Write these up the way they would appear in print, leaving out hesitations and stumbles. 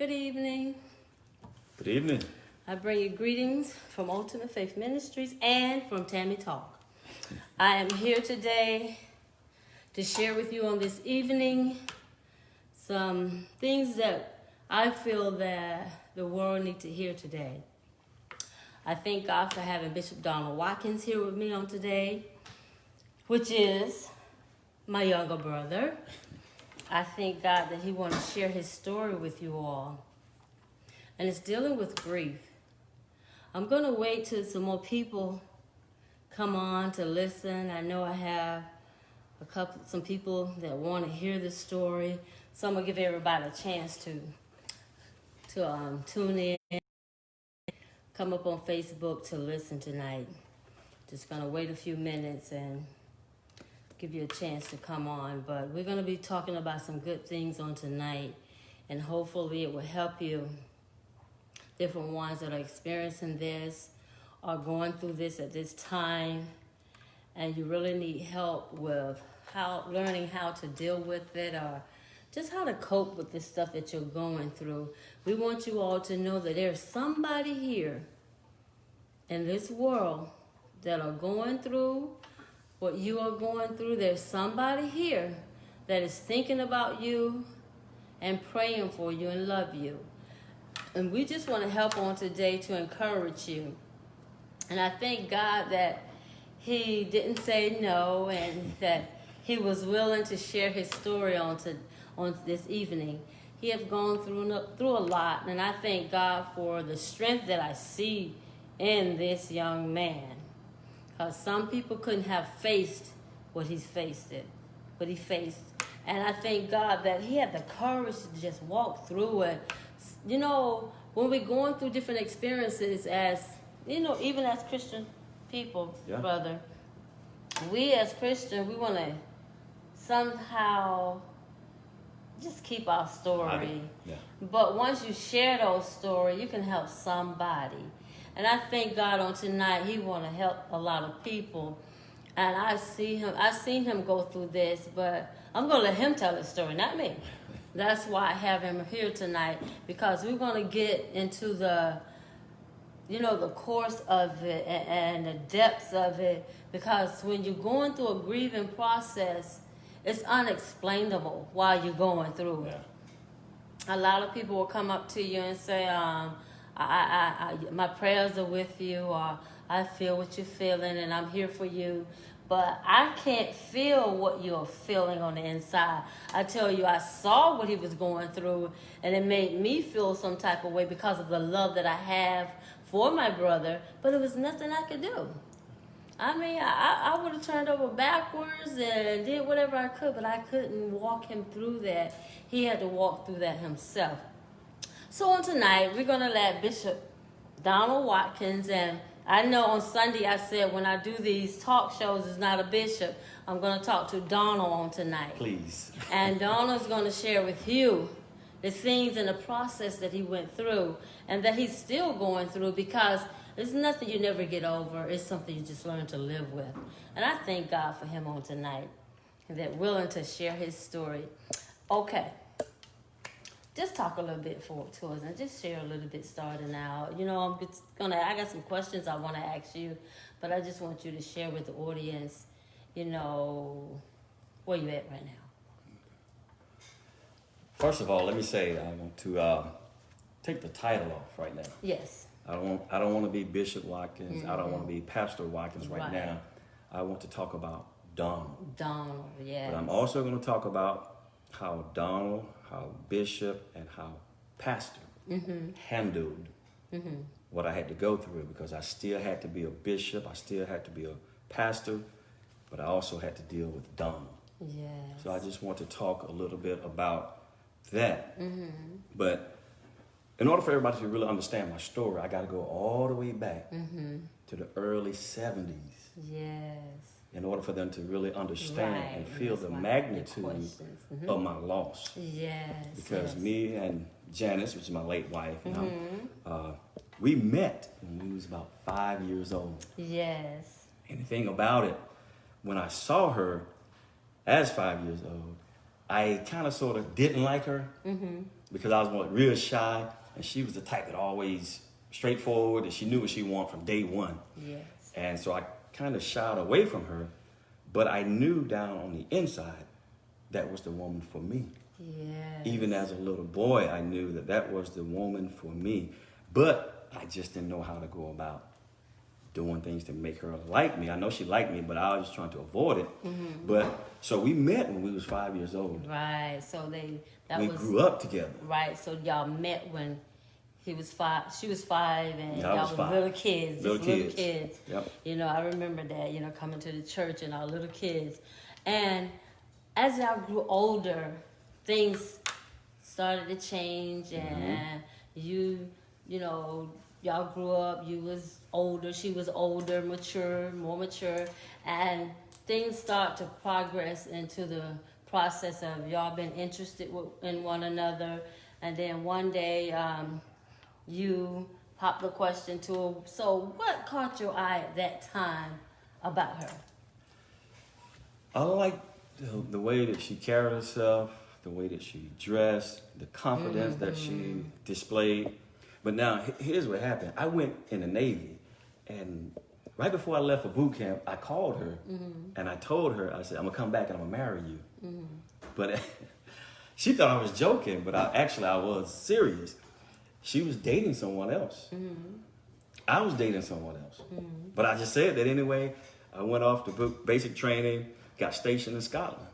Good evening. Good evening. I bring you greetings from Ultimate Faith Ministries and from TAMMY Talk. I am here today to share with you on this evening some things that I feel that the world needs to hear today. I thank God for having Bishop Donald Watkins here with me on today, which is my younger brother. I thank God that he wants to share his story with you all. And it's dealing with grief. I'm going to wait till some more people come on to listen. I know I have some people that want to hear this story. So I'm going to give everybody a chance to tune in, come up on Facebook to listen tonight. Just going to wait a few minutes and give you a chance to come on. But we're going to be talking about some good things on tonight, and hopefully it will help you. Different ones that are experiencing this, are going through this at this time, and you really need help with learning how to deal with it, or just how to cope with this stuff that you're going through. We want you all to know that there's somebody here in this world that are going through what you are going through. There's somebody here that is thinking about you and praying for you and love you. And we just want to help on today to encourage you. And I thank God that he didn't say no, and that he was willing to share his story on this evening. He has gone through a lot, and I thank God for the strength that I see in this young man. Because some people couldn't have faced what he faced. And I thank God that he had the courage to just walk through it. You know, when we're going through different experiences as, even as Christian people, brother, we as Christians, we want to somehow just keep our story. Yeah. But once you share those stories, you can help somebody. And I thank God on tonight, he want to help a lot of people. And I've seen him go through this, but I'm going to let him tell his story, not me. That's why I have him here tonight, because we're going to get into the course of it and the depths of it. Because when you're going through a grieving process, it's unexplainable while you're going through it. A lot of people will come up to you and say, my prayers are with you, or I feel what you're feeling and I'm here for you. But I can't feel what you're feeling on the inside. I tell you, I saw what he was going through, and it made me feel some type of way because of the love that I have for my brother, but it was nothing I could do. I mean, I would have turned over backwards and did whatever I could, but I couldn't walk him through that. He had to walk through that himself. So on tonight, we're going to let Bishop Donald Watkins, and I know on Sunday I said when I do these talk shows, it's not a bishop. I'm going to talk to Donald on tonight. Please. And Donald's going to share with you the things and the process that he went through and that he's still going through, because it's nothing you never get over. It's something you just learn to live with. And I thank God for him on tonight, and that willing to share his story. Okay. Just talk a little bit to us and just share a little bit starting out. I got some questions I want to ask you, but I just want you to share with the audience, where you at right now. First of all, let me say I want to take the title off right now. Yes. I don't want to be Bishop Watkins. Mm-hmm. I don't want to be Pastor Watkins right now. I want to talk about Donald. Donald, yes. But I'm also going to talk about how Donald, how Bishop, and how Pastor handled what I had to go through, because I still had to be a bishop, I still had to be a pastor, but I also had to deal with Donald. Yes. So I just want to talk a little bit about that. Mm-hmm. But in order for everybody to really understand my story, I got to go all the way back to the early 70s. Yes. In order for them to really understand and feel the magnitude of my loss. Yes. Because me and Janice, which is my late wife, we met when we was about 5 years old. Yes. And the thing about it, when I saw her as 5 years old, I kind of sort of didn't like her. because I was real shy, and she was the type that always straightforward, and she knew what she wanted from day one. Yes. And so I kind of shied away from her, but I knew down on the inside that was the woman for me. Yes. Even as a little boy, I knew that that was the woman for me, but I just didn't know how to go about doing things to make her like me. I know she liked me, but I was trying to avoid it. But so we met when we was 5 years old. Right. So We grew up together. Right. So y'all met when he was 5, she was 5, and Yeah, I y'all was were 5. little kids, Little just little kids. kids. Yep. You know, I remember that, you know, coming to the church and our little kids. And as y'all grew older, things started to change, and you know, y'all grew up, you was older, she was older, mature, more mature, and things start to progress into the process of y'all been interested in one another. And then one day, you popped the question to her, so what caught your eye at that time about her? I like the way that she carried herself, the way that she dressed, the confidence that she displayed. But now, here's what happened. I went in the Navy, and right before I left for boot camp, I called her, and I told her, I said, I'm going to come back and I'm going to marry you. But she thought I was joking, but I was serious. She was dating someone else. I was dating someone else. But I just said that anyway. I went off to basic training, got stationed in Scotland.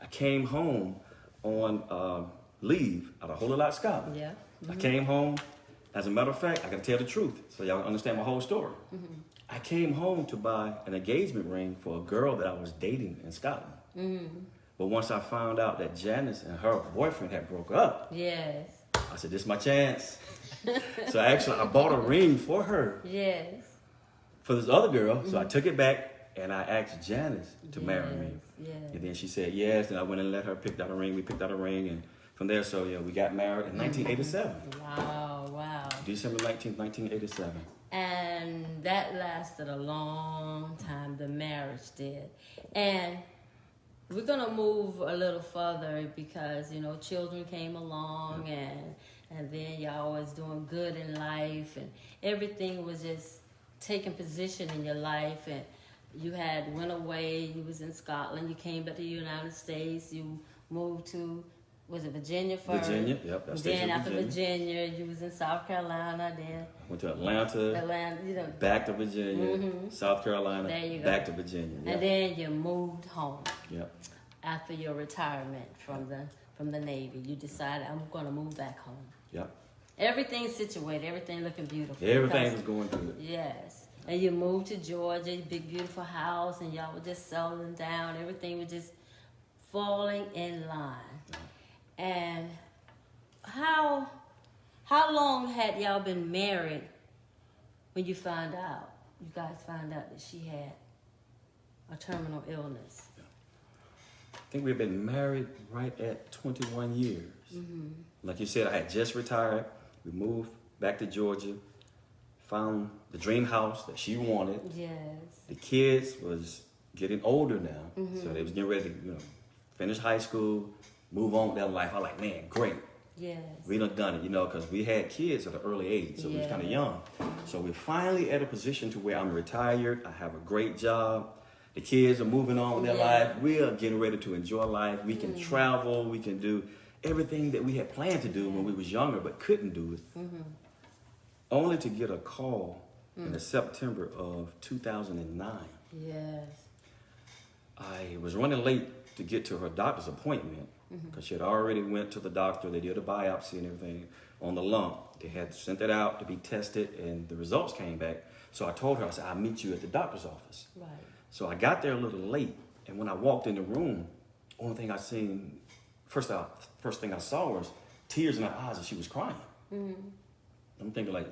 I came home on leave out of Holy Lot, Scotland. Yeah. I came home. As a matter of fact, I got to tell the truth so y'all understand my whole story. I came home to buy an engagement ring for a girl that I was dating in Scotland. But once I found out that Janice and her boyfriend had broke up, Yes. I said, this is my chance. So I bought a ring for her, Yes. for this other girl. So I took it back and I asked Janice to marry me. Yes. And then she said yes. And I went and let her pick out a ring. We picked out a ring. And from there, so yeah, we got married in 1987. Wow. December 19th, 1987. And that lasted a long time, the marriage did. And we're going to move a little further because, you know, children came along, and then y'all was doing good in life, and everything was just taking position in your life. And you had went away, you was in Scotland, you came back to the United States, you moved to, was it Virginia first? Virginia, yep. That's Then after Virginia, you was in South Carolina, then went to Atlanta, you know, back to Virginia, South Carolina, There you go. back to Virginia. Yep. and then you moved home. Yep. After your retirement from the Navy, you decided, I'm going to move back home. Yep. Everything's situated, everything looking beautiful. Everything was going good. Yes. And you moved to Georgia, big beautiful house, and y'all were just settling down. Everything was just falling in line. And how long had y'all been married when you guys found out that she had a terminal illness? I think we've been married right at 21 years. Like you said, I had just retired. We moved back to Georgia, found the dream house that she wanted. Yes. The kids was getting older now, so they was getting ready to, finish high school, move on with their life. I was like, man, great. Yes. We done it, because we had kids at an early age, so we was kind of young. So we're finally at a position to where I'm retired. I have a great job. The kids are moving on with their life. We are getting ready to enjoy life. We can travel. We can do everything that we had planned to do when we was younger, but couldn't do it. Only to get a call in the September of 2009. Yes. I was running late to get to her doctor's appointment because she had already went to the doctor. They did a biopsy and everything on the lump. They had sent it out to be tested, and the results came back. So I told her, I said, I'll meet you at the doctor's office. Right. So I got there a little late, and when I walked in the room, only thing I seen, first thing I saw was tears in her eyes, and she was crying. I'm thinking like,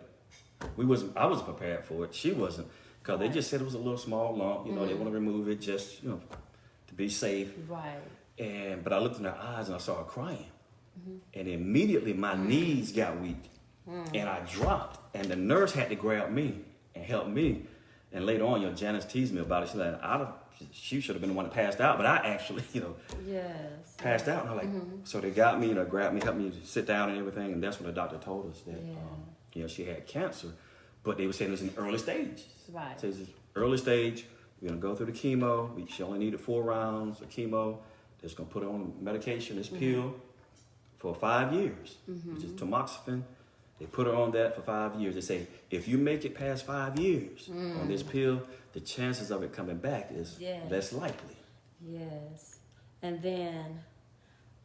I wasn't prepared for it. She wasn't, because they just said it was a little small lump. They want to remove it just, to be safe. Right. But I looked in her eyes and I saw her crying, and immediately my knees got weak, and I dropped, and the nurse had to grab me and help me. And later on, Janice teased me about it. She's like, I'd have she should have been the one that passed out, but I actually, Yes. passed out. And I'm like, so they got me, grabbed me, helped me to sit down and everything. And that's when the doctor told us that, she had cancer, but they were saying it was in early stage. Right. So it's early stage. We're going to go through the chemo. She only needed 4 rounds of chemo. They're just going to put her on medication, this pill, for 5 years, which is tamoxifen. They put her on that for 5 years. They say, if you make it past 5 years on this pill, the chances of it coming back is less likely. Yes. And then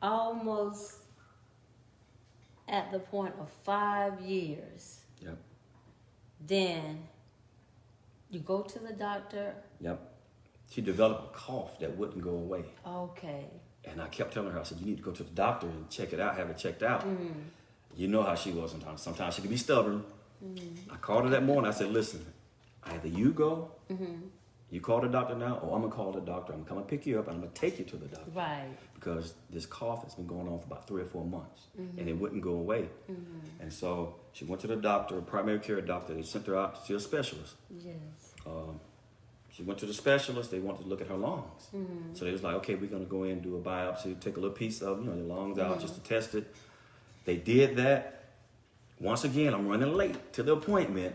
almost at the point of 5 years, Yep. then you go to the doctor. Yep. She developed a cough that wouldn't go away. Okay. And I kept telling her, I said, you need to go to the doctor and check it out, have it checked out. You know how she was sometimes. Sometimes she could be stubborn. I called her that morning. I said, listen, either you go, you call the doctor now, or I'm going to call the doctor. I'm going to come and pick you up, and I'm going to take you to the doctor. Right. Because this cough has been going on for about 3 or 4 months, and it wouldn't go away. And so she went to the doctor, a primary care doctor. They sent her out to see a specialist. Yes. She went to the specialist. They wanted to look at her lungs. So they was like, okay, we're going to go in and do a biopsy, take a little piece of your lungs out just to test it. They did that. Once again, I'm running late to the appointment.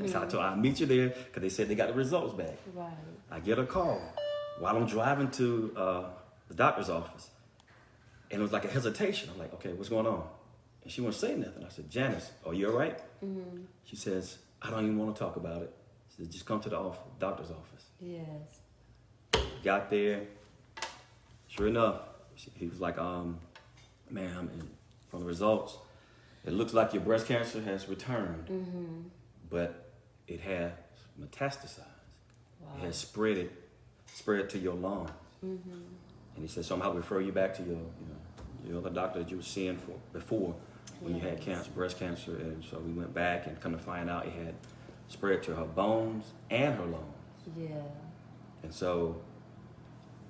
So I told her, I'll meet you there because they said they got the results back. Right. I get a call while I'm driving to the doctor's office. And it was like a hesitation. I'm like, okay, what's going on? And she wouldn't say nothing. I said, Janice, are you all right? She says, I don't even want to talk about it. She said, just come to the doctor's office. Yes. Got there. Sure enough, he was like, ma'am, and from the results, it looks like your breast cancer has returned, but it has metastasized. Wow. It has spread to your lungs. And he said, so I'm going to refer you back to your other doctor that you were seeing before when you had cancer, breast cancer. And so we went back and come to find out it had spread to her bones and her lungs. Yeah. And so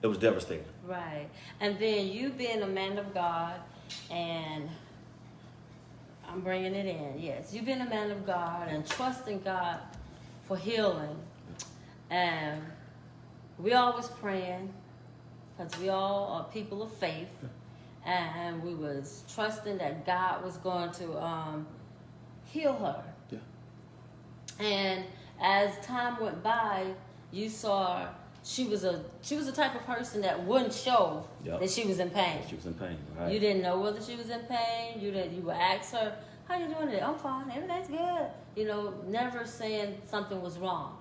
it was devastating. Right. And then you being a man of God, and I'm bringing it in, yes. You've been a man of God and trusting God for healing. And we always praying because we all are people of faith. And we was trusting that God was going to heal her. Yeah. And as time went by, you saw she was the type of person that wouldn't show that she was in pain. She was in pain, right? You didn't know whether she was in pain. You would ask her, how you doing today? I'm fine, everything's good. Never saying something was wrong.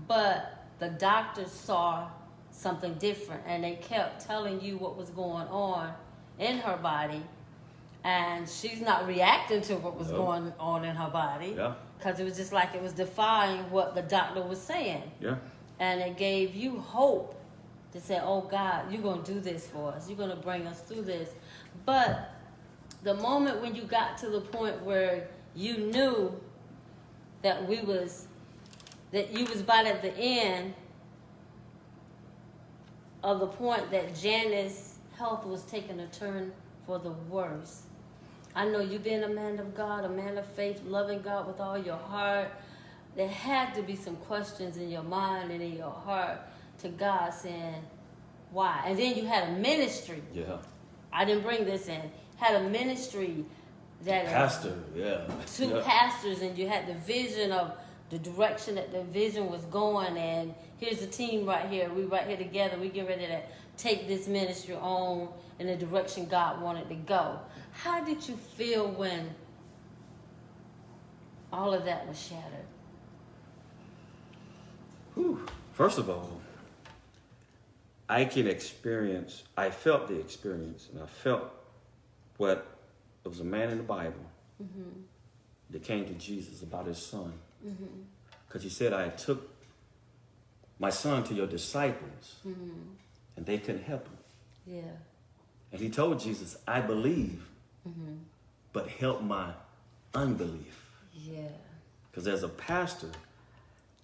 But the doctors saw something different, and they kept telling you what was going on in her body, and she's not reacting to what was going on in her body. Yeah. Because it was just like it was defying what the doctor was saying. Yeah. And it gave you hope to say, oh God, you're going to do this for us. You're going to bring us through this. But the moment when you got to the point where you knew that you was about at the end of the point that Janice's health was taking a turn for the worse. I know you being a man of God, a man of faith, loving God with all your heart. There had to be some questions in your mind and in your heart to God saying, why? And then you had a ministry. Yeah. I didn't bring this in. Had a ministry that pastor, two pastors, and you had the vision of the direction that the vision was going, and here's a team right here. We right here together. We get ready to take this ministry on in the direction God wanted to go. How did you feel when all of that was shattered? Whew. First of all, I felt the experience, and I felt what there was a man in the Bible that came to Jesus about his son. Because he said, I took my son to your disciples, and they couldn't help him. Yeah. And he told Jesus, I believe, but help my unbelief. Yeah. Because as a pastor,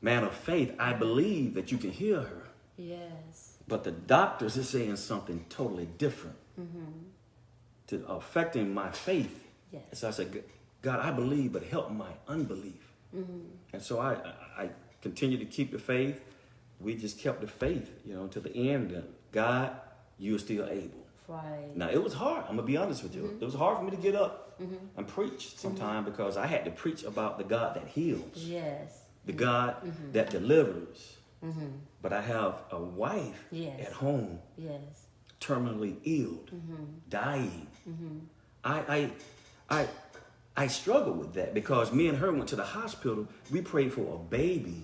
man of faith, I believe that you can heal her. Yes. But the doctors are saying something totally different to affecting my faith. Yes. And so I said, God, I believe, but help my unbelief. And so I continue to keep the faith, we just kept the faith, you know, to the end. That God, you're still able. Right. Now, it was hard. I'm going to be honest with you. It was hard for me to get up and preach sometimes because I had to preach about the God that heals. Yes. The God that delivers. But I have a wife at home, terminally ill, dying. I struggle with that because me and her went to the hospital. We prayed for a baby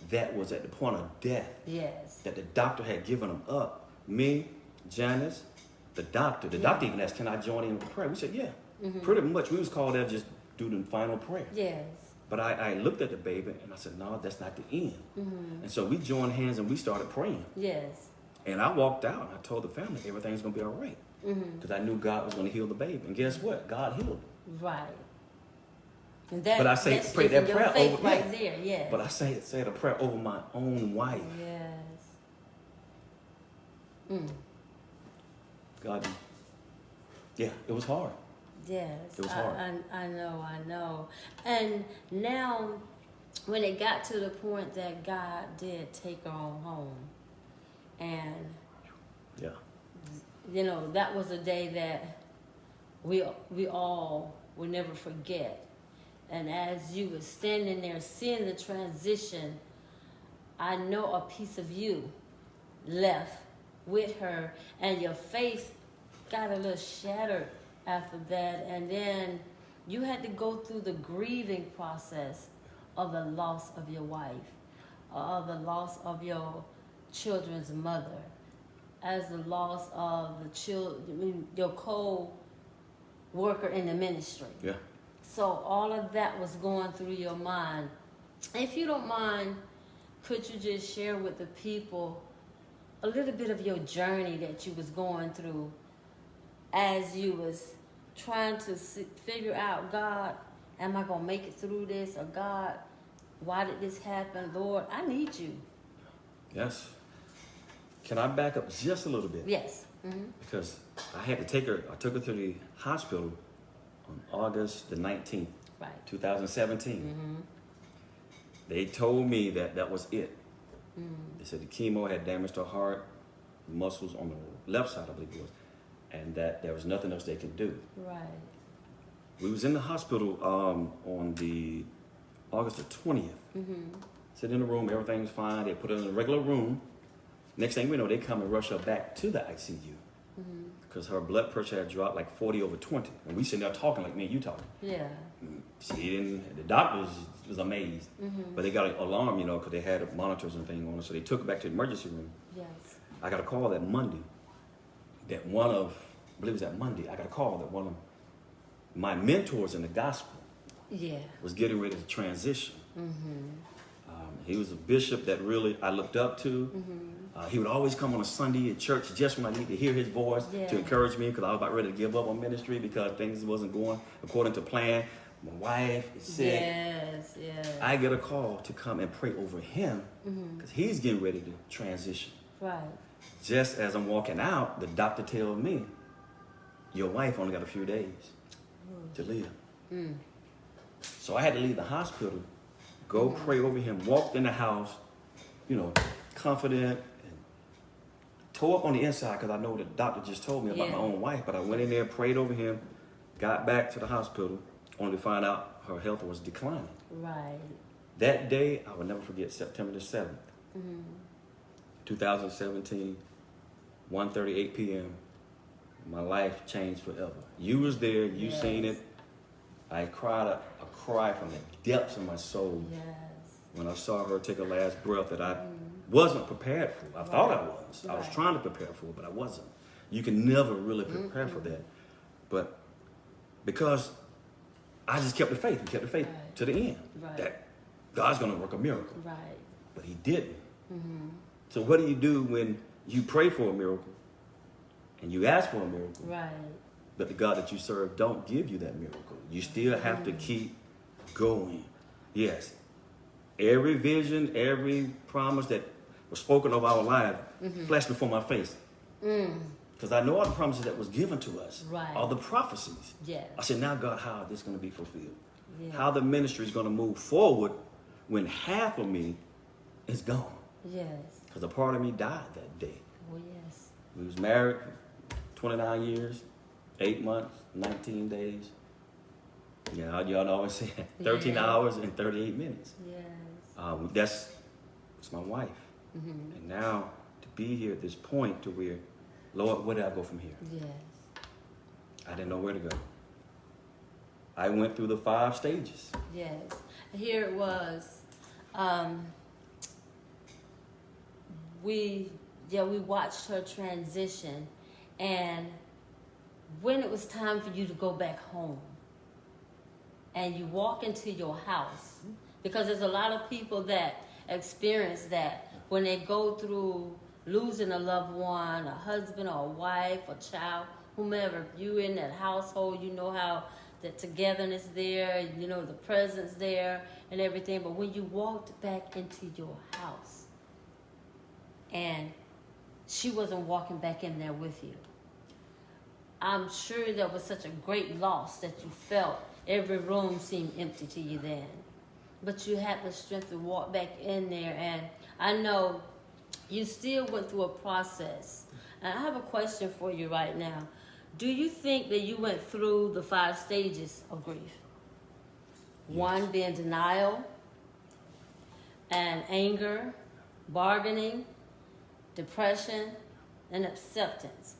that was at the point of death. Yes. That the doctor had given him up. Me, Janice, the doctor. The doctor even asked, can I join in with the prayer? We said, yeah. Pretty much. We was called there just do the final prayer. Yes. But I looked at the baby and I said, no, that's not the end. And so we joined hands and we started praying. Yes. And I walked out and I told the family everything's going to be all right. Because I knew God was going to heal the baby. And guess what? God healed him. Right. And that, but I say, pray that prayer over right there, yes. But I say a prayer over my own wife. Yes. God, yeah, it was hard. Yes. It was hard. I know. And now, when it got to the point that God did take her on home, and you know, that was a day that we all will never forget. And as you were standing there seeing the transition, I know a piece of you left with her, and your faith got a little shattered after that. And then you had to go through the grieving process of the loss of your wife, of the loss of your children's mother, as the loss of the children, your co-worker in the ministry. Yeah. So all of that was going through your mind. If you don't mind, could you just share with the people a little bit of your journey that you was going through as you was trying to figure out, God, am I going to make it through this? Or God, why did this happen? Lord, I need you. Yes. Can I back up just a little bit? Yes. Because I had to take her, I took her to the hospital on August the 19th, 2017. They told me that was it. They said the chemo had damaged her heart, the muscles on the left side, I believe it was, and that there was nothing else they could do. Right. We was in the hospital on the August the 20th. Sitting in the room, everything was fine. They put her in a regular room. Next thing we know, they come and rush her back to the ICU because her blood pressure had dropped like 40/20. And we sitting there talking like me and you talking. Yeah. She didn't, the doctors was amazed. But they got an alarm, you know, because they had monitors and things on her. So they took her back to the emergency room. Yes. I got a call that Monday that one of, I believe it was that Monday, I got a call that one of my mentors in the gospel was getting ready to transition. He was a bishop that really I looked up to. He would always come on a Sunday at church just when I needed to hear his voice to encourage me because I was about ready to give up on ministry because things wasn't going according to plan. My wife is sick. Yes. I get a call to come and pray over him because he's getting ready to transition. Right. Just as I'm walking out, the doctor tells me, your wife only got a few days to live. So I had to leave the hospital, go pray over him, walked in the house, you know, confident, and tore up on the inside because I know the doctor just told me about my own wife. But I went in there, prayed over him, got back to the hospital, only to find out her health was declining. Right. That day, I will never forget, September the 7th, 2017, 1:38 p.m. My life changed forever. You was there, you seen it. I cried a cry from the depths of my soul when I saw her take her last breath that I wasn't prepared for. I thought I was. I was trying to prepare for it, but I wasn't. You can never really prepare for that. But because I just kept the faith, to the end. That God's going to work a miracle. Right. But he didn't. So what do you do when you pray for a miracle and you ask for a miracle? Right. But the God that you serve don't give you that miracle. You still have to keep going. Yes. Every vision, every promise that was spoken of our life flashed before my face. Because I know all the promises that was given to us. Right. All the prophecies. Yes. I said, now God, how is this going to be fulfilled? Yeah. How the ministry is going to move forward when half of me is gone. Yes. because a part of me died that day. Oh, yes. We was married 29 years, 8 months, 19 days. Yeah, y'all know always say 13 hours and 38 minutes. Yes. That's my wife. And now to be here at this point to where, Lord, where did I go from here? Yes. I didn't know where to go. I went through the 5 stages. Yes. Here it was. We watched her transition, and when it was time for you to go back home, and you walk into your house, because there's a lot of people that experience that when they go through losing a loved one, a husband or a wife, a child, whomever. If you in that household, you know how the togetherness there, you know, the presence there and everything. But when you walked back into your house and she wasn't walking back in there with you, I'm sure there was such a great loss that you felt. Every room seemed empty to you then. But you had the strength to walk back in there. And I know you still went through a process. And I have a question for you right now. Do you think that you went through the 5 stages of grief? Yes. 1 being denial and anger, bargaining, depression, and acceptance.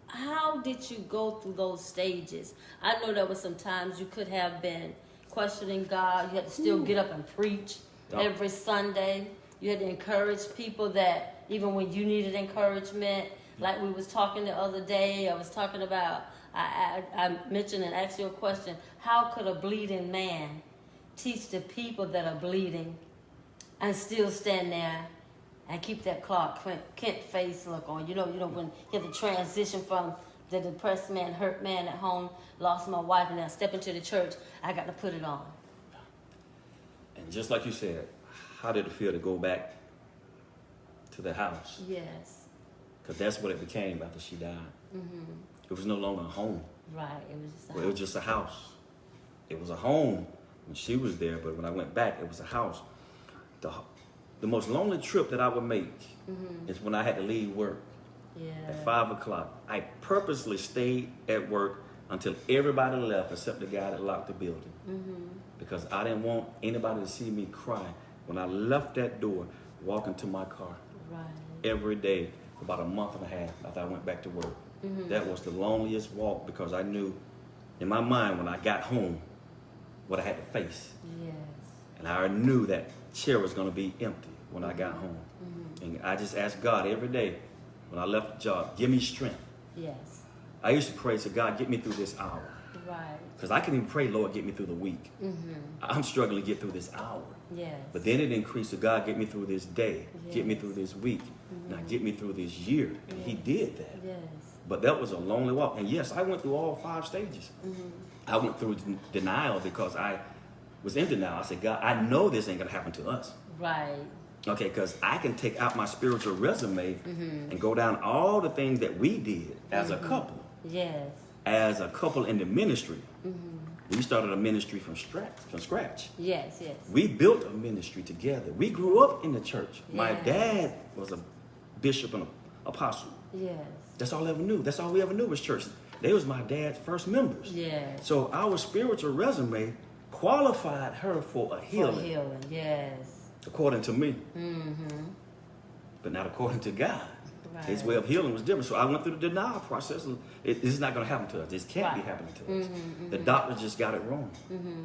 How did you go through those stages? I know there were some times you could have been questioning God. You had to still get up and preach every Sunday. You had to encourage people that even when you needed encouragement, like we was talking the other day, I was talking about, I mentioned and asked you a question, how could a bleeding man teach the people that are bleeding and still stand there and keep that Clark Kent face look on? You know, when you have to transition from the depressed man, hurt man at home, lost my wife, and now step into the church, I got to put it on. And just like you said, how did it feel to go back to the house? Yes. Because that's what it became after she died. It was no longer a home. Right, it was just a house. It was just a house. It was a home when she was there, but when I went back, it was a house. The most lonely trip that I would make is when I had to leave work at 5 o'clock. I purposely stayed at work until everybody left except the guy that locked the building. Because I didn't want anybody to see me cry when I left that door, walking to my car every day for about a month and a half after I went back to work. That was the loneliest walk because I knew in my mind when I got home what I had to face. Yes. And I knew that chair was going to be empty when I got home. And I just asked God every day when I left the job, give me strength. Yes. I used to pray to God, get me through this hour. Right. Because I can even pray, Lord, get me through the week. I'm struggling to get through this hour. Yes. But then it increased to God, get me through this day, get me through this week, now get me through this year. And He did that. Yes. But that was a lonely walk. And yes, I went through all 5 stages. I went through denial because I was in denial. I said, God, I know this ain't going to happen to us. Right. Okay, because I can take out my spiritual resume and go down all the things that we did as a couple. Yes. As a couple in the ministry. We started a ministry from scratch. Yes, yes. We built a ministry together. We grew up in the church. My dad was a bishop and an apostle. Yes. That's all I ever knew. That's all we ever knew was church. They was my dad's first members. Yes. So our spiritual resume qualified her for a healing. For healing, yes. According to me. But not according to God. Right. His way of healing was different. So I went through the denial process. And this is not going to happen to us. This can't be happening to us. The doctor just got it wrong.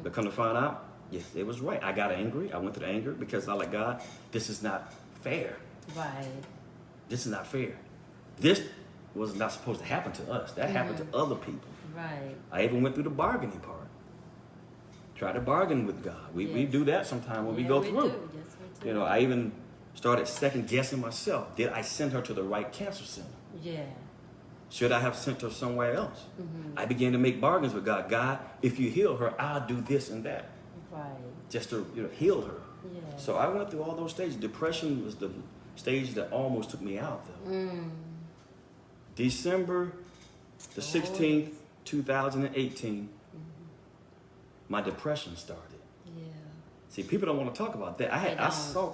But come to find out, yes, it was right. I got angry. I went through the anger because I like, God, this is not fair. Right. This is not fair. This was not supposed to happen to us. That happened to other people. Right. I even went through the bargaining part. Try to bargain with God. We do that sometimes when we go through. Do. Yes, we do. You know, I even started second guessing myself. Did I send her to the right cancer center? Yeah. Should I have sent her somewhere else? I began to make bargains with God. God, if you heal her, I'll do this and that. Right. Just to heal her. Yeah. So I went through all those stages. Depression was the stage that almost took me out, though. December the 16th, 2018, my depression started. Yeah. See, people don't want to talk about that. I saw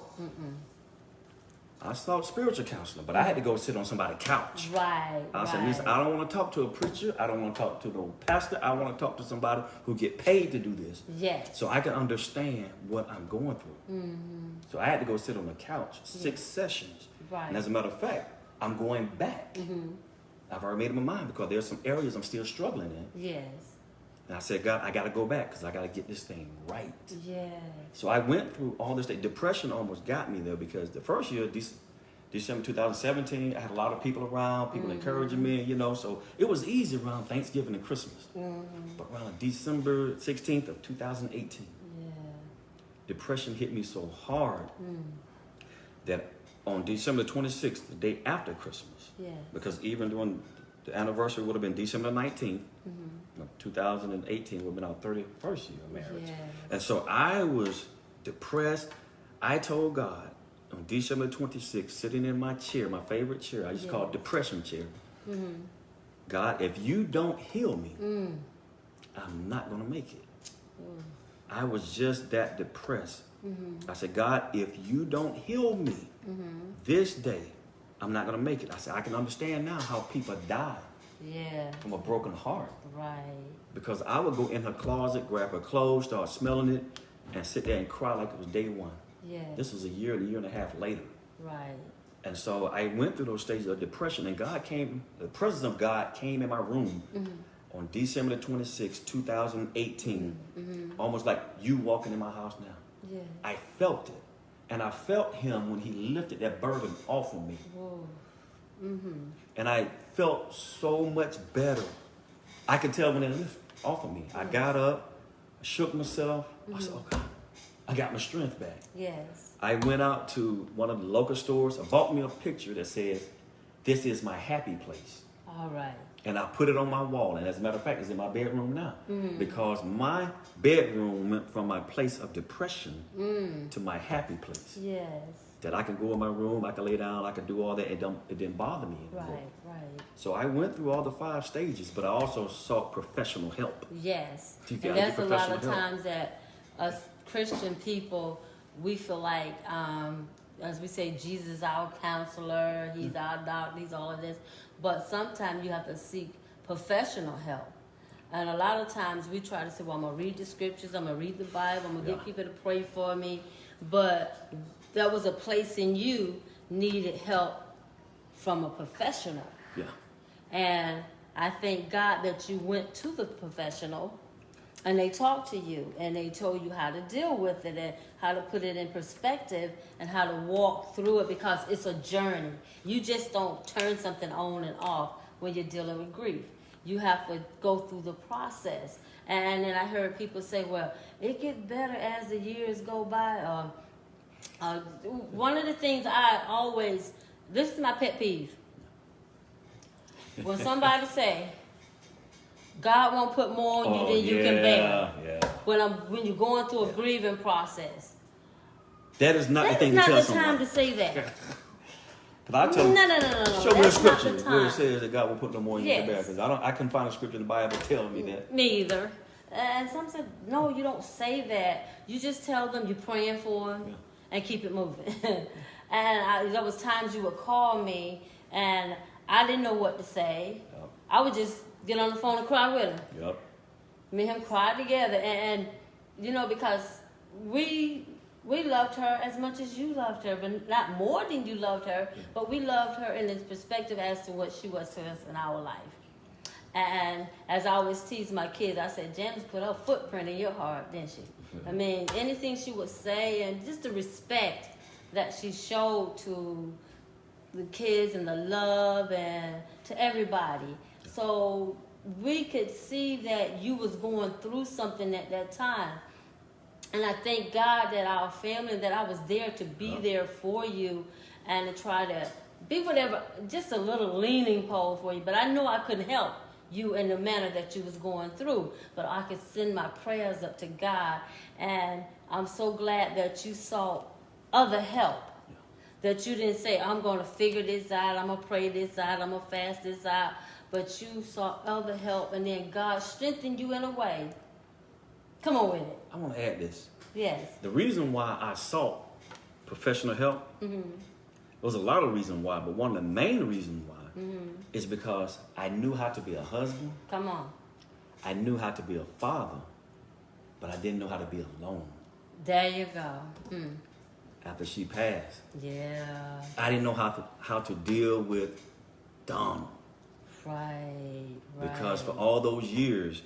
I sought spiritual counseling, but I had to go sit on somebody's couch. Right. I said, listen, I don't want to talk to a preacher. I don't want to talk to no pastor. I want to talk to somebody who get paid to do this. Yes. So I can understand what I'm going through. Mm-hmm. So I had to go sit on the couch, 6 sessions. Right. And as a matter of fact, I'm going back. Mm-hmm. I've already made up my mind because there's some areas I'm still struggling in. Yes. And I said, God, I got to go back because I got to get this thing right. Yes. So I went through all this. Depression almost got me there because the first year, December 2017, I had a lot of people around, people encouraging me, you know. So it was easy around Thanksgiving and Christmas. But around December 16th of 2018, depression hit me so hard that on December 26th, the day after Christmas, because even during the anniversary would have been December 19th, 2018 would have been our 31st year of marriage. Yes. And so I was depressed. I told God on December 26th, sitting in my chair, my favorite chair, I used to call it depression chair. God, if you don't heal me, I'm not going to make it. I was just that depressed. I said, God, if you don't heal me this day, I'm not going to make it. I said, I can understand now how people die from a broken heart. Right. Because I would go in her closet, grab her clothes, start smelling it, and sit there and cry like it was day one. Yeah. This was a year and a half later. Right. And so I went through those stages of depression, and God came, the presence of God came in my room on December the 26th, 2018, almost like you walking in my house now. Yeah. I felt it. And I felt him when he lifted that burden off of me. Whoa. And I felt so much better. I could tell when it lifted off of me. I got up, I shook myself. I said, oh God, I got my strength back. Yes. I went out to one of the local stores. I bought me a picture that says, this is my happy place. All right. And I put it on my wall. And as a matter of fact, it's in my bedroom now. Because my bedroom went from my place of depression to my happy place. Yes. That I can go in my room, I can lay down, I can do all that. It didn't bother me anymore. Right. So I went through all the 5 stages, but I also sought professional help. Yes. You And gotta that's get a lot of professional help. times that us Christian people, we feel like, as we say, Jesus is our counselor, he's our doctor, he's all of this. But sometimes you have to seek professional help. And a lot of times we try to say, well, I'm going to read the scriptures, I'm going to read the Bible, I'm going to get people to pray for me. But there was a place in you needed help from a professional. Yeah. And I thank God that you went to the professional and they talked to you and they told you how to deal with it and how to put it in perspective and how to walk through it, because it's a journey. You just don't turn something on and off when you're dealing with grief. You have to go through the process. And then I heard people say, well, it gets better as the years go by. One of the things I always, this is my pet peeve. When somebody say, God won't put more on you than you can bear. Yeah. When you're going through a grieving process. That is not the That thing is to tell not the time somebody. to say that. Because I tell them, No. show me a That's not scripture the where it time. says that God will put no more on you than you can bear. Yes. Because I couldn't find a scripture in the Bible telling me that. Me either. And some said, no, you don't say that. You just tell them you're praying for them and keep it moving. And there was times you would call me and I didn't know what to say. Yep. I would just get on the phone and cry with him. Yep. Me and him cry together. And you know, because we loved her as much as you loved her, but not more than you loved her, but we loved her in the perspective as to what she was to us in our life. And as I always tease my kids, I said, Janice put her footprint in your heart, didn't she? I mean, anything she would say and just the respect that she showed to the kids and the love and to everybody. So we could see that you was going through something at that time. And I thank God that our family, that I was there to be there for you and to try to be whatever, just a little leaning pole for you. But I know I couldn't help you in the manner that you was going through. But I could send my prayers up to God. And I'm so glad that you sought other help. That you didn't say, I'm going to figure this out, I'm going to pray this out, I'm going to fast this out. But you sought other help, and then God strengthened you in a way. Come on with it. I want to add this. Yes. The reason why I sought professional help was a lot of reasons why, but one of the main reasons why is because I knew how to be a husband. Come on. I knew how to be a father, but I didn't know how to be alone. There you go. After she passed, Yeah. I didn't know how to deal with Donald. Right. Because for all those years,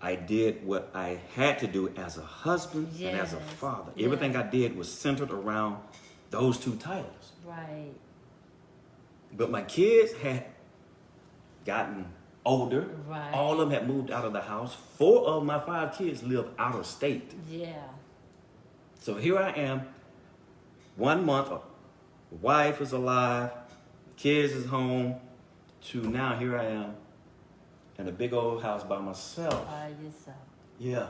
I did what I had to do as a husband and as a Yes. father. Yeah. Everything I did was centered around those two titles. Right. But my kids had gotten older. Right. All of them had moved out of the house. 4 of my 5 kids live out of state. Yeah. So here I am, 1 month, the wife is alive, kids is home, to now here I am in a big old house by myself. By yourself. Yeah.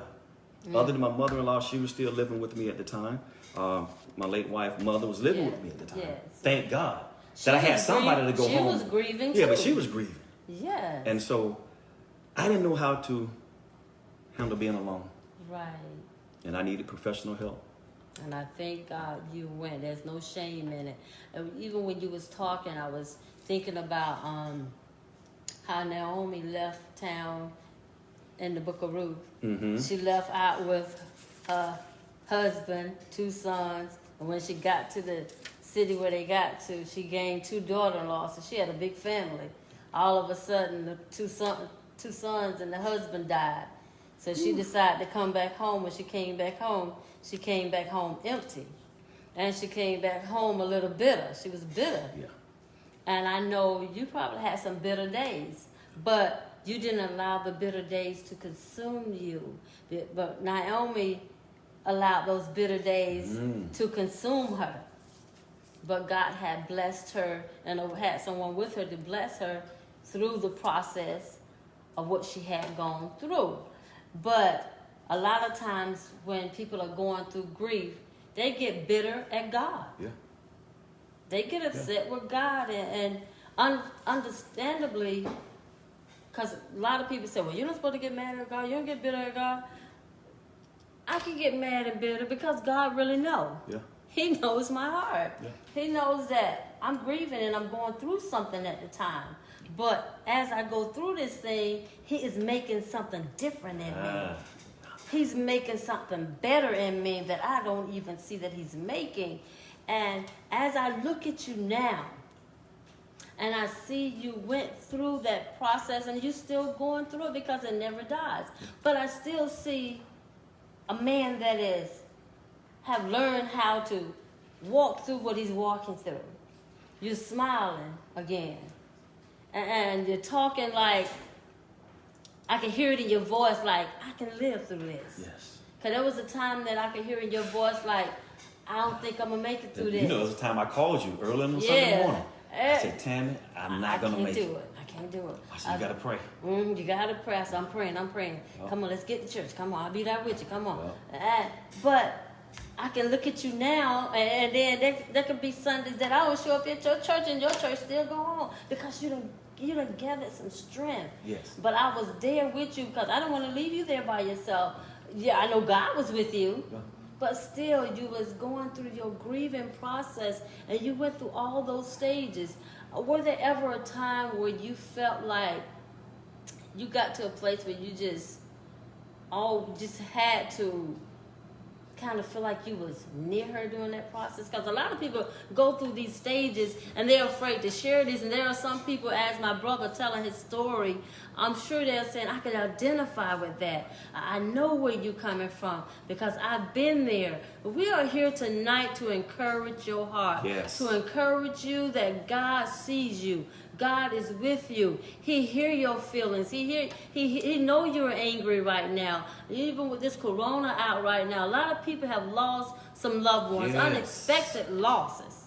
Other than my mother-in-law, she was still living with me at the time. My late wife, mother, was living with me at the time. Yes. Thank God that I had somebody to go home. She was grieving Yeah, too. but she was grieving. Yes. And so I didn't know how to handle being alone. Right. And I needed professional help. And I thank God you went. There's no shame in it. And even when you was talking, I was thinking about how Naomi left town in the Book of Ruth. She left out with her husband, 2 sons, and when she got to the city where they got to, she gained 2 daughter-in-laws, so she had a big family. All of a sudden, the two sons and the husband died. So she decided to come back home. When she came back home empty. And she came back home a little bitter. She was bitter. Yeah. And I know you probably had some bitter days, but you didn't allow the bitter days to consume you. But Naomi allowed those bitter days to consume her. But God had blessed her and had someone with her to bless her through the process of what she had gone through. But a lot of times when people are going through grief, they get bitter at God. Yeah. They get upset with God, and understandably, because a lot of people say, well, you're not supposed to get mad at God. You don't get bitter at God. I can get mad and bitter because God really knows. Yeah. He knows my heart. Yeah. He knows that I'm grieving and I'm going through something at the time. But as I go through this thing, He is making something different in me. He's making something better in me that I don't even see that He's making. And as I look at you now, and I see you went through that process and you're still going through it because it never dies. But I still see a man that have learned how to walk through what he's walking through. You're smiling again. And you're talking like, I can hear it in your voice like, I can live through this. Yes. Because there was a time that I could hear in your voice like, I don't think I'm going to make it through this. You know, there was a time I called you early on Sunday morning. I said, Tammy, I'm not going to make it. I can't do it. I said, you got to pray. You got to pray. So I'm praying. Well, come on, let's get to church. Come on, I'll be there with you. Come on. Well. But I can look at you now, and then there could be Sundays that I don't show up at your church, and your church still go on because you done gathered some strength. Yes. But I was there with you because I don't want to leave you there by yourself. Yeah, I know God was with you. Yeah. But still, you was going through your grieving process, and you went through all those stages. Were there ever a time where you felt like you got to a place where you just had to kind of feel like you was near her during that process? Because a lot of people go through these stages and they're afraid to share this. And there are some people, as my brother telling his story, I'm sure they're saying, I can identify with that. I know where you're coming from because I've been there. But we are here tonight to encourage your heart. Yes. To encourage you that God sees you. God is with you. He hear your feelings. He know you're angry right now. Even with this corona out right now, a lot of people have lost some loved ones, Yes. unexpected losses.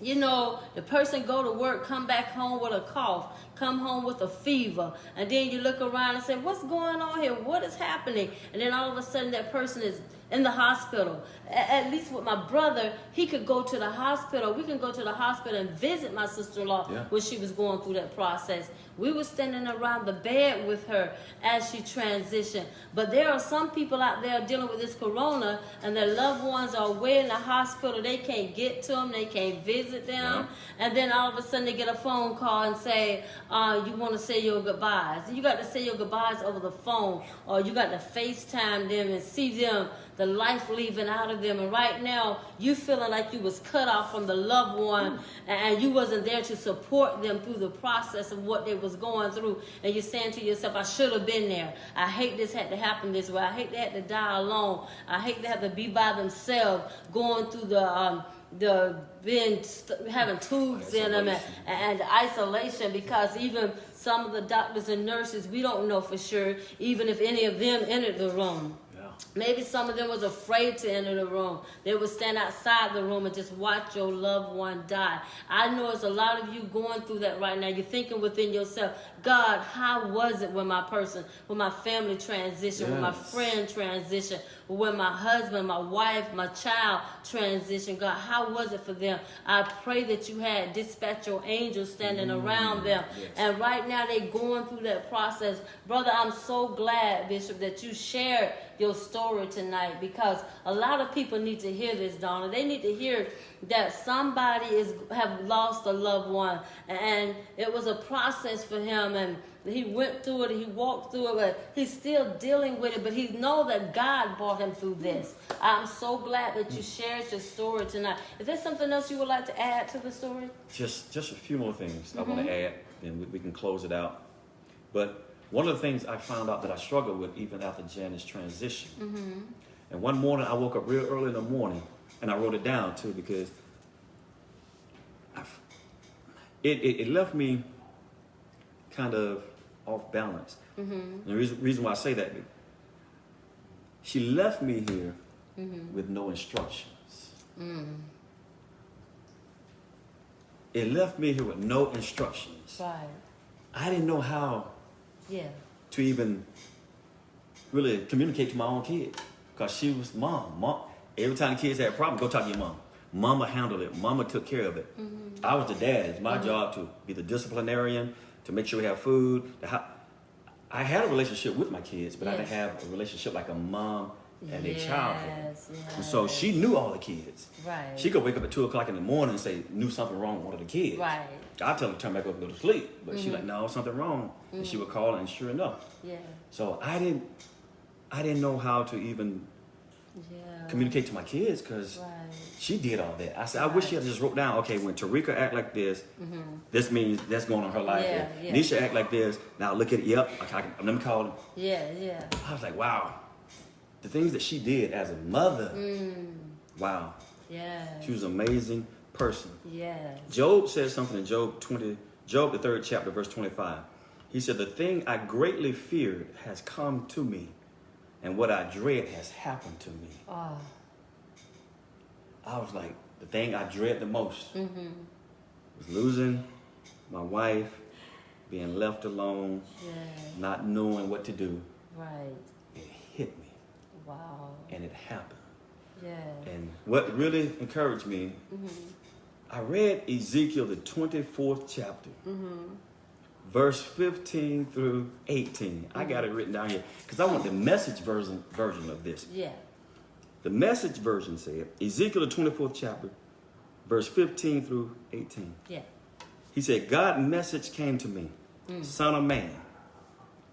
You know, the person go to work, come back home with a cough, come home with a fever, and then you look around and say, what's going on here? What is happening? And then all of a sudden that person is in the hospital. At least with my brother, he could go to the hospital. We can go to the hospital and visit my sister-in-law when she was going through that process. We were standing around the bed with her as she transitioned. But there are some people out there dealing with this corona, and their loved ones are away in the hospital. They can't get to them. They can't visit them. And then all of a sudden they get a phone call and say, you want to say your goodbyes. And you got to say your goodbyes over the phone, or you got to FaceTime them and see them, the life leaving out of them. And right now, you feeling like you was cut off from the loved one, and you wasn't there to support them through the process of what they was going through. And you're saying to yourself, I should have been there. I hate this had to happen this way. I hate they had to die alone. I hate they have to be by themselves, going through having tubes in them and isolation, because even some of the doctors and nurses, we don't know for sure, even if any of them entered the room. Maybe some of them was afraid to enter the room. They would stand outside the room and just watch your loved one die. I know there's a lot of you going through that right now. You're thinking within yourself, God, how was it when my family transitioned, when my friend transitioned, when my husband, my wife, my child transitioned? God, how was it for them? I pray that you had dispatch your angels standing around them. And right now they're going through that process. Brother, I'm so glad, Bishop, that you shared your story tonight, because a lot of people need to hear this, Donna. They need to hear that somebody have lost a loved one, and it was a process for him, and he went through it, he walked through it, but he's still dealing with it, but he know that God brought him through this. I'm so glad that you shared your story tonight. Is there something else you would like to add to the story? Just a few more things I want to add, and we can close it out. But one of the things I found out that I struggled with even after Janice's transition. And one morning I woke up real early in the morning, and I wrote it down too, because it left me kind of off balance. The reason why I say that, she left me here with no instructions. It left me here with no instructions. Right. I didn't know how to even really communicate to my own kids, because she was mom. Every time the kids had a problem, go talk to your mom. Mama handled it. Mama took care of it. I was the dad. It's my job to be the disciplinarian, to make sure we have food. I had a relationship with my kids, but I didn't have a relationship like a mom and a child. And so she knew all the kids. Right. She could wake up at 2 o'clock in the morning and say, knew something wrong with one of the kids. Right. I tell her to turn back up and go to sleep. But she's like, no, something wrong. And she would call, and sure enough. So I didn't know how to even communicate to my kids, because she did all that. I said, I wish she had just wrote down, okay, when Tarika act like this, this means that's going on her life. Nisha act like this. Now look at it. Yep. Okay, let me call him. I was like, wow. The things that she did as a mother. Wow. She was an amazing person. Job says something in Job, the 3rd chapter, verse 25. He said, the thing I greatly feared has come to me, and what I dread has happened to me. I was like, the thing I dread the most was losing my wife, being left alone, not knowing what to do. It hit me. And it happened. And what really encouraged me, I read Ezekiel, the 24th chapter, verse 15 through 18. I got it written down here because I want the message version of this. The message version said, Ezekiel, the 24th chapter, verse 15 through 18. He said, God's message came to me, Son of man,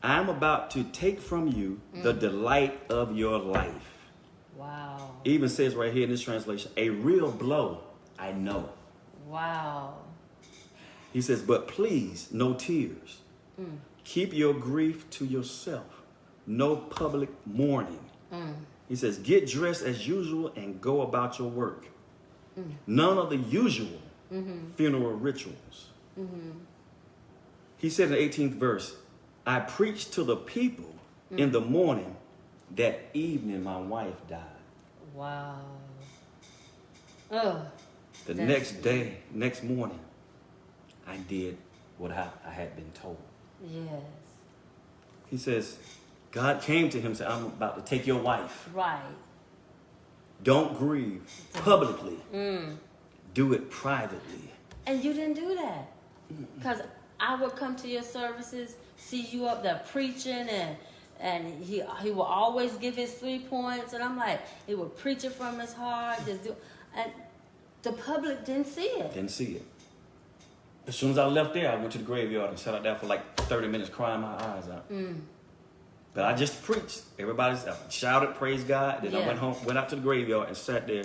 I am about to take from you the delight of your life. It even says right here in this translation, a real blow, I know. He says, but please, no tears. Keep your grief to yourself. No public mourning. He says, get dressed as usual and go about your work. None of the usual funeral rituals. He said in the 18th verse, I preached to the people in the morning. That evening, my wife died. The next morning, I did what I had been told. Yes. He says, God came to him and said, I'm about to take your wife. Right. Don't grieve publicly. Mm. Do it privately. And you didn't do that. Because I would come to your services, see you up there preaching, and he will always give his 3 points. And I'm like, he would preach it from his heart. And the public didn't see it. Didn't see it. As soon as I left there, I went to the graveyard and sat out there for like 30 minutes crying my eyes out. Mm. But I just preached. Everybody shouted, praise God. Then I went home, went out to the graveyard and sat there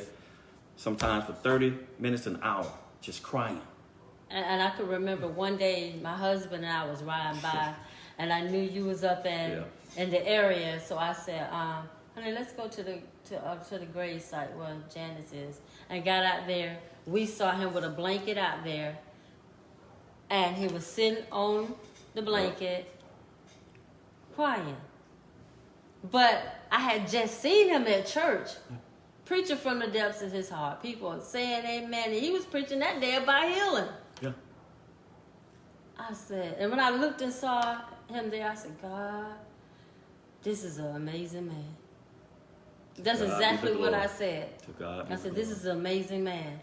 sometimes for 30 minutes to an hour, just crying. And I could remember one day my husband and I was riding by, and I knew you was up in the area, so I said, honey, let's go to the grave site where Janice is. And got out there. We saw him with a blanket out there, and he was sitting on the blanket, crying. But I had just seen him at church, preaching from the depths of his heart. People were saying amen, and he was preaching that day about healing. Yeah. I said, and when I looked and saw him there, I said, God, this is an amazing man. That's exactly what I said. To God I said, this is an amazing man.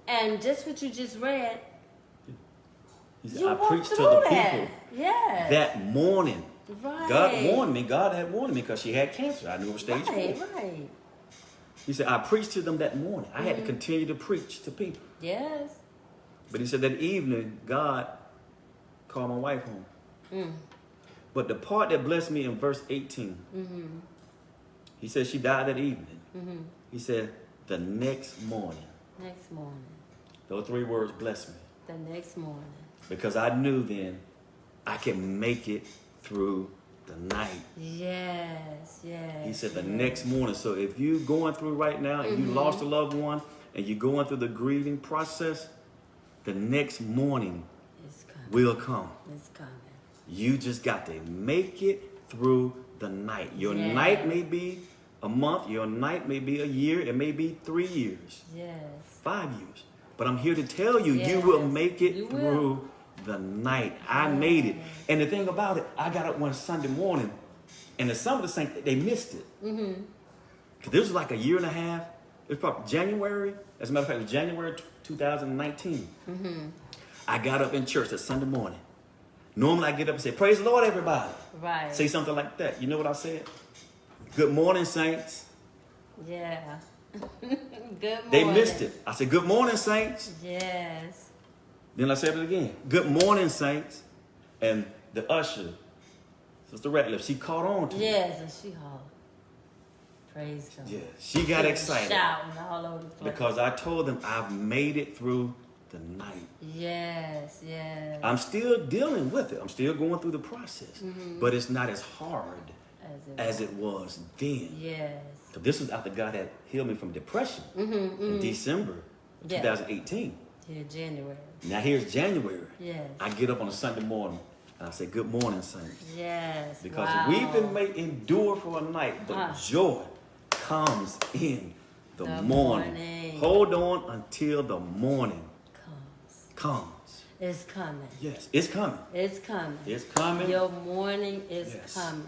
And just what you just read, he said, you I walked preached to through the that. people Yes. that morning. Right. God warned me. God had warned me because she had cancer. I knew it was stage 4. Right. He said, I preached to them that morning. I had to continue to preach to people. Yes. But he said that evening, God called my wife home. Mm. But the part that blessed me in verse 18, he said she died that evening. He said, the next morning. Next morning. Those 3 words blessed me. The next morning. Because I knew then I can make it through the night. Yes, yes. He said the next morning. So if you're going through right now and you lost a loved one and you're going through the grieving process, the next morning will come. It's coming. You just got to make it through the night. Your night may be a month. Your night may be a year. It may be 3 years. Yes. 5 years. But I'm here to tell you, you will make it through the night. I made it. And the thing about it, I got up one Sunday morning, and some of the saints, they missed it. Because this was like a year and a half. It was probably January. As a matter of fact, it was January 2019. I got up in church that Sunday morning. Normally I get up and say, praise the Lord, everybody. Right. Say something like that. You know what I said? Good morning, saints. Yeah. Good morning. They missed it. I said, good morning, saints. Yes. Then I said it again. Good morning, saints. And the usher, Sister Ratliff, she caught on to it. Yes, and she hollered. Praise God. Yeah, she got excited. Shouting all over the place. Because I told them I've made it through the night. Yes, yes. I'm still dealing with it. I'm still going through the process. But it's not as hard as it was then. Yes. So this was after God had healed me from depression in December 2018. Yeah, January. Now here's January. Yes. I get up on a Sunday morning and I say, good morning, saints. Yes. Because we've been made endure for a night, but joy comes in the morning. Hold on until the morning comes. It's coming. Yes, it's coming. It's coming. It's coming. Your morning is coming.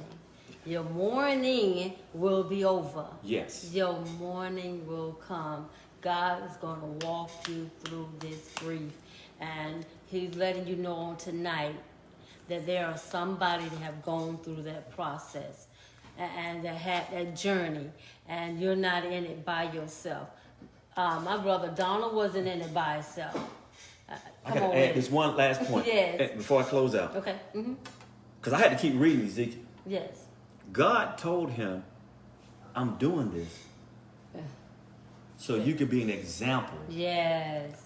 Your morning will be over. Yes. Your morning will come. God is going to walk you through this grief. And he's letting you know on tonight that there are somebody that have gone through that process and that had that journey. And you're not in it by yourself. My brother Donald wasn't in it by himself. I got to add this one last point before I close out. Okay. Because I had to keep reading Ezekiel. Yes. God told him, I'm doing this so you could be an example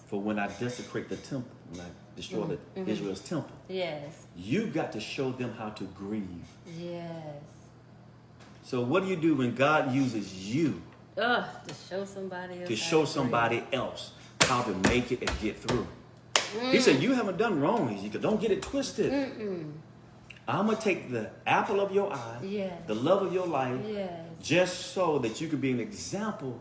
for when I desecrate the temple, when I destroy Israel's temple. Yes. You got to show them how to grieve. Yes. So what do you do when God uses you to show somebody else? To show somebody else how to make it and get through. He said, you haven't done wrong, Ezekiel. Don't get it twisted. I'm going to take the apple of your eye, the love of your life, just so that you could be an example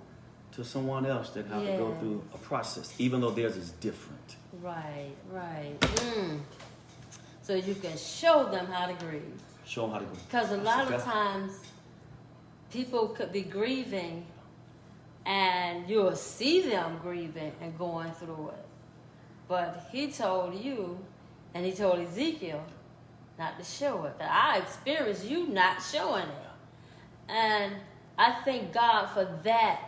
to someone else that have to go through a process, even though theirs is different. Right. So you can show them how to grieve. Show them how to grieve. Because a lot of times people could be grieving and you'll see them grieving and going through it. But he told you, and he told Ezekiel, not to show it. That I experienced you not showing it. And I thank God for that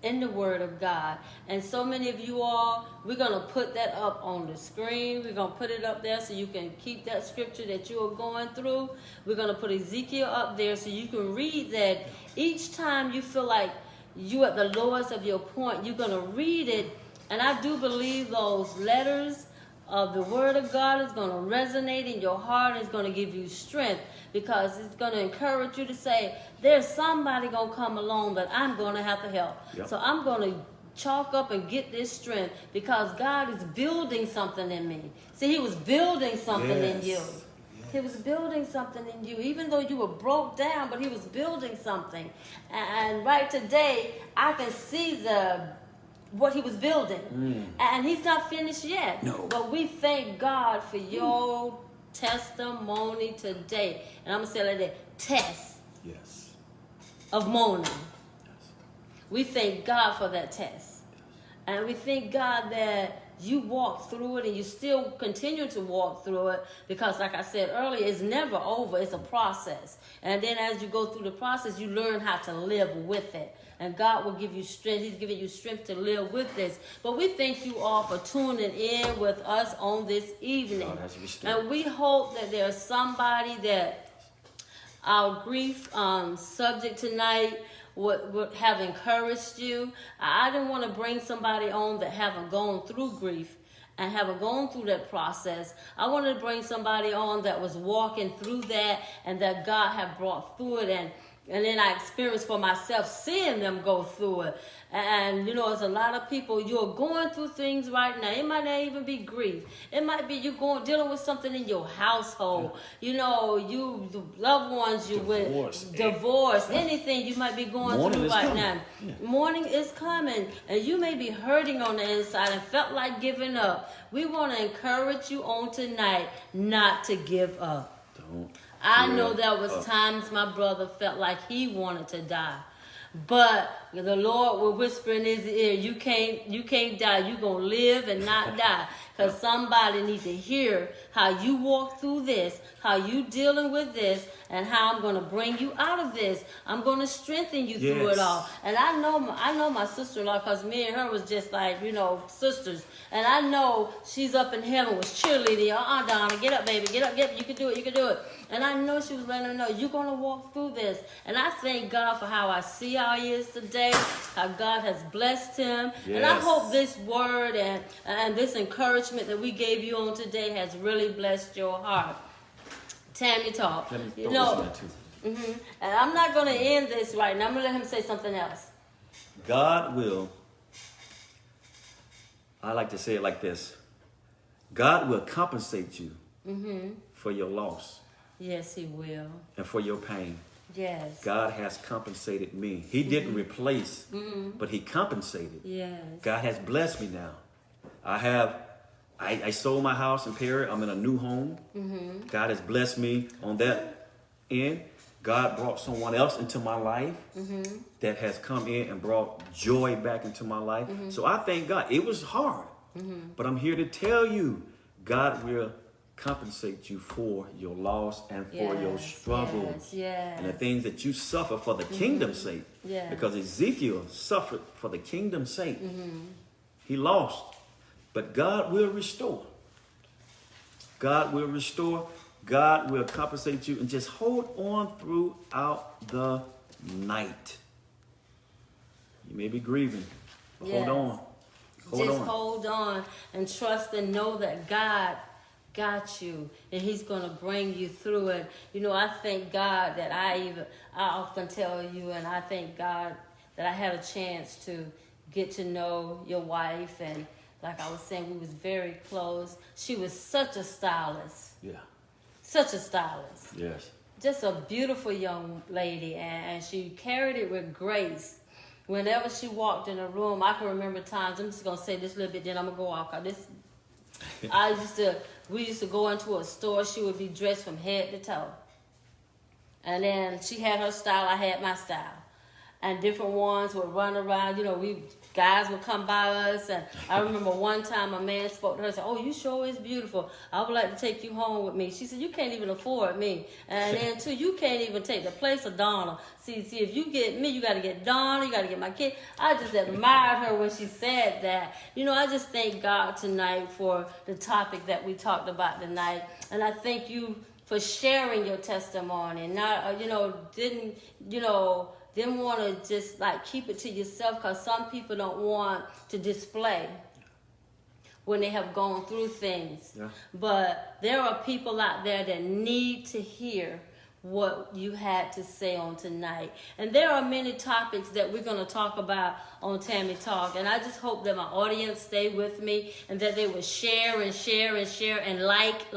in the Word of God. And so many of you all, we're going to put that up on the screen. We're going to put it up there so you can keep that scripture that you are going through. We're going to put Ezekiel up there so you can read that. Each time you feel like you at the lowest of your point, you're going to read it. And I do believe those letters of the Word of God is going to resonate in your heart. It's going to give you strength, because it's going to encourage you to say, there's somebody going to come along that I'm going to have to help. Yep. So I'm going to chalk up and get this strength, because God is building something in me. See, he was building something in you. Yes. He was building something in you, even though you were broke down, but he was building something. And right today, I can see what he was building. And he's not finished yet. No. But we thank God for your testimony today. And I'm going to say it like that, test Yes. of moaning. Yes. We thank God for that test. And we thank God that you walk through it and you still continue to walk through it, because like I said earlier, it's never over. It's a process. And then as you go through the process, you learn how to live with it. And God will give you strength. He's giving you strength to live with this. But we thank you all for tuning in with us on this evening. God has restored. And we hope that there's somebody that our grief subject tonight would have encouraged you. I didn't want to bring somebody on that haven't gone through grief and haven't gone through that process. I wanted to bring somebody on that was walking through that and that God had brought through it. And then I experienced for myself seeing them go through it. And, you know, there's a lot of people, you're going through things right now. It might not even be grief. It might be you dealing with something in your household. You know, the loved ones you with, divorce, anything you might be going through right now. Yeah. Morning is coming, and you may be hurting on the inside and felt like giving up. We want to encourage you on tonight not to give up. I know there was times my brother felt like he wanted to die. But the Lord will whisper in his ear, you can't die. You're going to live and not die. Because somebody needs to hear how you walk through this, how you dealing with this, and how I'm going to bring you out of this. I'm going to strengthen you through it all. And I know my sister-in-law, because me and her was just like, you know, sisters. And I know she's up in heaven was cheerleading. Donna, get up, baby. Get up, you can do it, you can do it. And I know she was letting her know, you're going to walk through this. And I thank God for how I see how he is today, how God has blessed him. Yes. And I hope this word and this encouragement that we gave you on today has really blessed your heart. Tammy talk. You know, and I'm not going to end this right now. I'm going to let him say something else. God will, I like to say it like this. God will compensate you for your loss. Yes, he will. And for your pain. Yes. God has compensated me. He didn't replace, but he compensated. Yes. God has blessed me now. I sold my house in Perry. I'm in a new home. God has blessed me on that end. God brought someone else into my life that has come in and brought joy back into my life. So I thank God. It was hard, but I'm here to tell you, God will compensate you for your loss and for your struggles and the things that you suffer for the kingdom's sake. Because Ezekiel suffered for the kingdom's sake. He lost, but God will restore. God will restore. God will compensate you, and just hold on throughout the night. You may be grieving, but hold on. Hold on and trust and know that God got you, and he's going to bring you through it. You know, I thank God that I often tell you, and I thank God that I had a chance to get to know your wife, and like I was saying, we was very close. She was such a stylist. Yeah. Such a stylist. Yes. Just a beautiful young lady, and she carried it with grace. Whenever she walked in a room, I can remember times, I'm just going to say this a little bit, then I'm going to go off, because this We used to go into a store. She would be dressed from head to toe. And then she had her style, I had my style. And different ones would run around, guys would come by us. And I remember one time a man spoke to her and said, "Oh, you sure is beautiful. I would like to take you home with me." She said, "You can't even afford me. And then too, you can't even take the place of Donna. See, if you get me, you got to get Donna, you got to get my kid." I just admired her when she said that. I just thank God tonight for the topic that we talked about tonight. And I thank you for sharing your testimony. Not, didn't want to just like keep it to yourself, because some people don't want to display when they have gone through things. Yeah. But there are people out there that need to hear what you had to say on tonight. And there are many topics that we're going to talk about on Tammy Talk. And I just hope that my audience stay with me and that they will share and share and share and like.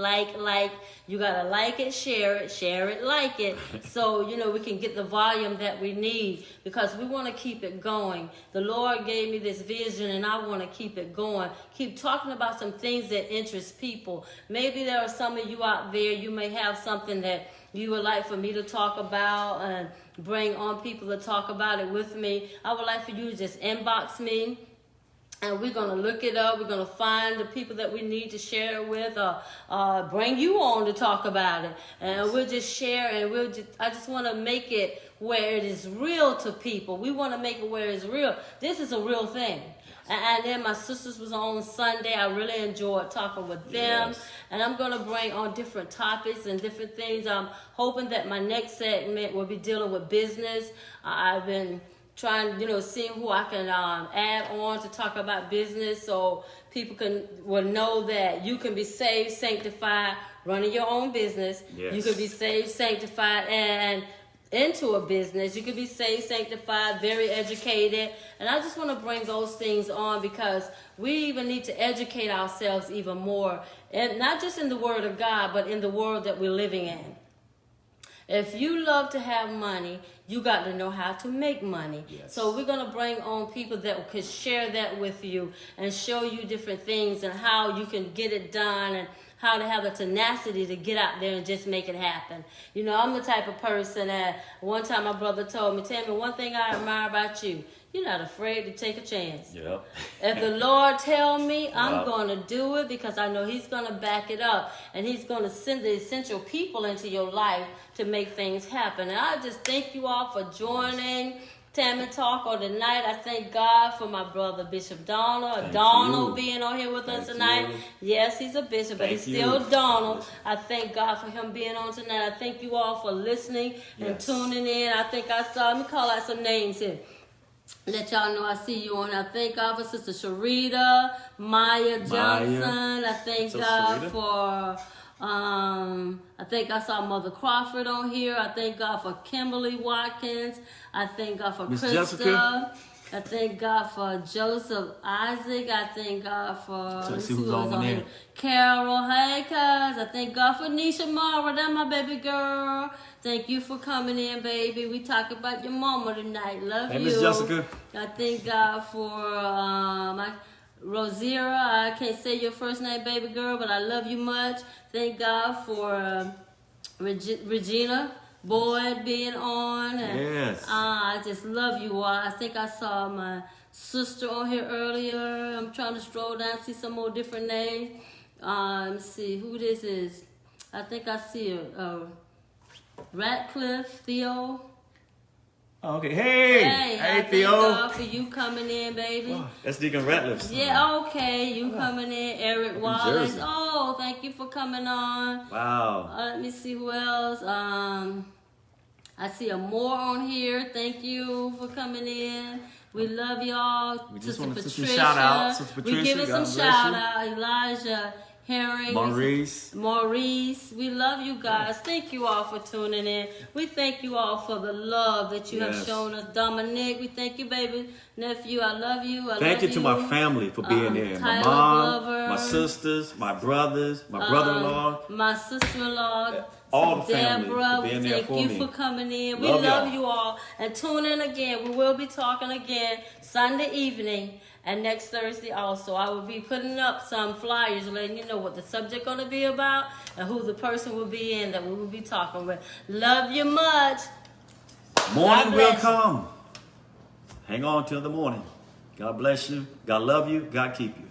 You got to like it, share it, like it. So, we can get the volume that we need, because we want to keep it going. The Lord gave me this vision and I want to keep it going. Keep talking about some things that interest people. Maybe there are some of you out there, you may have something that you would like for me to talk about and bring on people to talk about it with me. I would like for you to just inbox me, and we're going to look it up. We're going to find the people that we need to share it with, or bring you on to talk about it. And we'll just share, and I just want to make it where it is real to people. We want to make it where it's real. This is a real thing. And then my sisters was on Sunday. I really enjoyed talking with them. Yes. And I'm going to bring on different topics and different things. I'm hoping that my next segment will be dealing with business. I've been trying, seeing who I can add on to talk about business, so people will know that you can be saved, sanctified, running your own business. Yes. You can be saved, sanctified, and into a business. You could be saved, sanctified, very educated. And I just want to bring those things on, because we even need to educate ourselves even more, and not just in the Word of God, but in the world that we're living in. If you love to have money, you got to know how to make money. Yes. So we're going to bring on people that could share that with you and show you different things and how you can get it done, and how to have the tenacity to get out there and just make it happen. I'm the type of person that one time my brother told me, "Tammy, one thing I admire about you, you're not afraid to take a chance." Yep. If the Lord tell me, I'm going to do it, because I know He's going to back it up, and He's going to send the essential people into your life to make things happen. And I just thank you all for joining Tammy Talk on tonight. I thank God for my brother Bishop Donald being on here with us tonight. Yes, he's a bishop, but he's still Donald. I thank God for him being on tonight. I thank you all for listening and tuning in. I think let me call out some names here. Let y'all know I see you on. I thank God for Sister Sharita, Maya Johnson. I thank God for I think I saw Mother Crawford on here. I thank God for Kimberly Watkins. I thank God for Krista. Jessica. I thank God for Joseph Isaac. I thank God for who's on here. Carol. Hey, cuz. I thank God for Nisha Mara. That's my baby girl. Thank you for coming in, baby. We talk about your mama tonight. Love you. Hey, Miss Jessica. I thank God for Rosiera. I can't say your first name, baby girl, but I love you much. Thank God for Regina Boyd being on. And, yes. I just love you all. I think I saw my sister on here earlier. I'm trying to stroll down, see some more different names. Let's see who this is. I think I see Ratcliffe, Theo. Okay, hey Theo. Thank God for you coming in, baby. Wow, that's Deacon Ratliff. Yeah, okay, you coming in. Eric Wallace. Oh, thank you for coming on. Wow. Let me see who else. I see a more on here. Thank you for coming in. We love y'all. We just want to shout out. Sister Patricia, we give it some shout out. Elijah Herring. Maurice. We love you guys. Thank you all for tuning in. We thank you all for the love that you have shown us. Dominic, we thank you, baby. Nephew, I love you. Thank you to my family for being there. My mom, my sisters, my brothers, my brother-in-law, my sister-in-law, all the family Deborah. for We being there thank for you me. for coming in. Love We love y'all. you all. And tune in again. We will be talking again Sunday evening and next Thursday also. I will be putting up some flyers letting you know what the subject going to be about and who the person will be in that we will be talking with. Love you much. Morning God will bless you. come. Hang on till the morning. God bless you. God love you. God keep you.